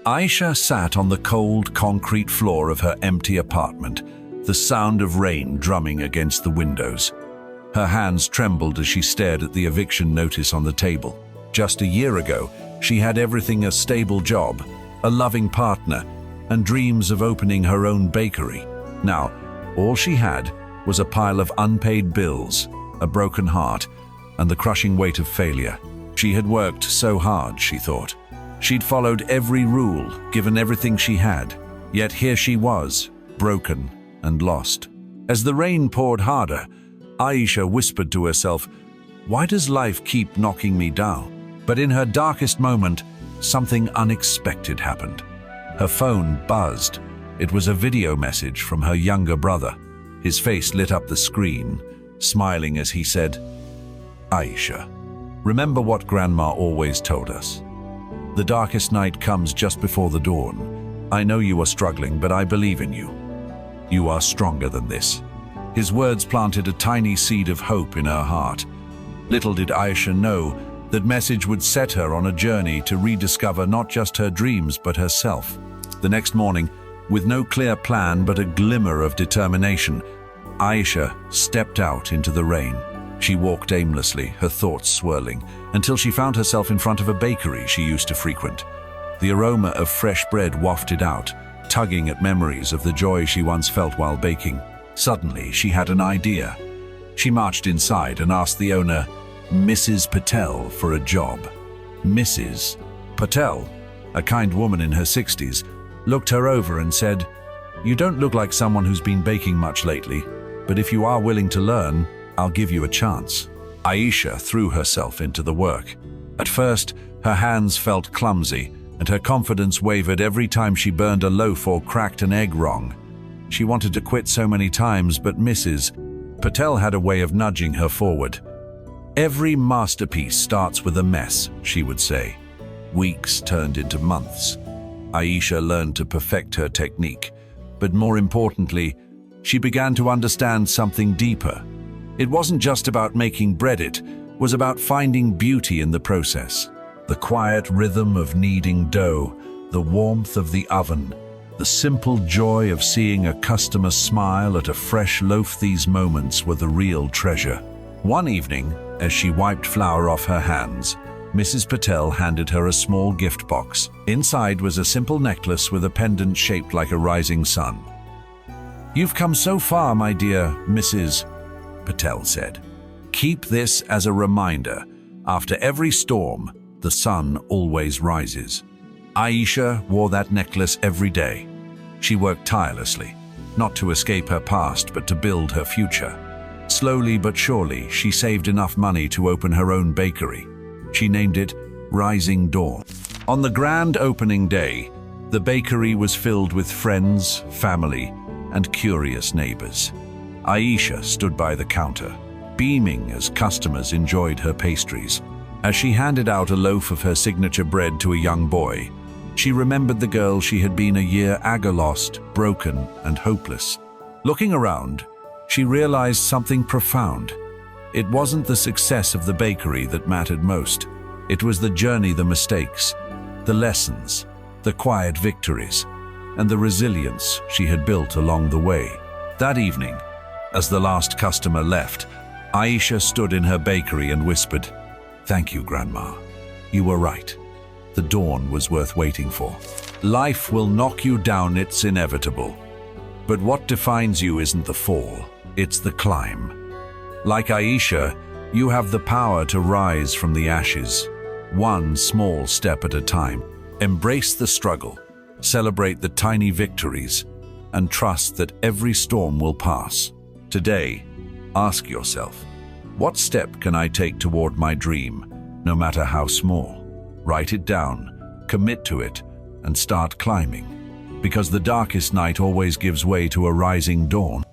Aisha sat on the cold concrete floor of her empty apartment, the sound of rain drumming against the windows. Her hands trembled as she stared at the eviction notice on the table. Just a year ago, she had everything: a stable job, a loving partner, and dreams of opening her own bakery. Now, all she had was a pile of unpaid bills, a broken heart, and the crushing weight of failure. She had worked so hard, she thought. She'd followed every rule, given everything she had. Yet here she was, broken and lost. As the rain poured harder, Aisha whispered to herself, "Why does life keep knocking me down?" But in her darkest moment, something unexpected happened. Her phone buzzed. It was a video message from her younger brother. His face lit up the screen, smiling as he said, "Aisha, remember what Grandma always told us. The darkest night comes just before the dawn. I know you are struggling, but I believe in you. You are stronger than this." His words planted a tiny seed of hope in her heart. Little did Aisha know that message would set her on a journey to rediscover not just her dreams but herself. The next morning, with no clear plan but a glimmer of determination, Aisha stepped out into the rain. She walked aimlessly, her thoughts swirling, until she found herself in front of a bakery she used to frequent. The aroma of fresh bread wafted out, tugging at memories of the joy she once felt while baking. Suddenly, she had an idea. She marched inside and asked the owner, Mrs. Patel, for a job. Mrs. Patel, a kind woman in her 60s, looked her over and said, "You don't look like someone who's been baking much lately, but if you are willing to learn, I'll give you a chance." Aisha threw herself into the work. At first, her hands felt clumsy, and her confidence wavered every time she burned a loaf or cracked an egg wrong. She wanted to quit so many times, but Mrs. Patel had a way of nudging her forward. "Every masterpiece starts with a mess," she would say. Weeks turned into months. Aisha learned to perfect her technique, but more importantly, she began to understand something deeper. It wasn't just about making bread, it was about finding beauty in the process. The quiet rhythm of kneading dough, the warmth of the oven, the simple joy of seeing a customer smile at a fresh loaf. These moments were the real treasure. One evening, as she wiped flour off her hands, Mrs. Patel handed her a small gift box. Inside was a simple necklace with a pendant shaped like a rising sun. "You've come so far, my dear Mrs. Patel said. "Keep this as a reminder. After every storm, the sun always rises." Aisha wore that necklace every day. She worked tirelessly, not to escape her past, but to build her future. Slowly but surely, she saved enough money to open her own bakery. She named it Rising Dawn. On the grand opening day, the bakery was filled with friends, family, and curious neighbors. Aisha stood by the counter, beaming as customers enjoyed her pastries. As she handed out a loaf of her signature bread to a young boy, she remembered the girl she had been a year ago, lost, broken, and hopeless. Looking around, she realized something profound. It wasn't the success of the bakery that mattered most. It was the journey, the mistakes, the lessons, the quiet victories, and the resilience she had built along the way. That evening, as the last customer left, Aisha stood in her bakery and whispered, "Thank you, Grandma. You were right. The dawn was worth waiting for." Life will knock you down, it's inevitable. But what defines you isn't the fall, it's the climb. Like Aisha, you have the power to rise from the ashes, one small step at a time. Embrace the struggle, celebrate the tiny victories, and trust that every storm will pass. Today, ask yourself, what step can I take toward my dream, no matter how small? Write it down, commit to it, and start climbing. Because the darkest night always gives way to a rising dawn.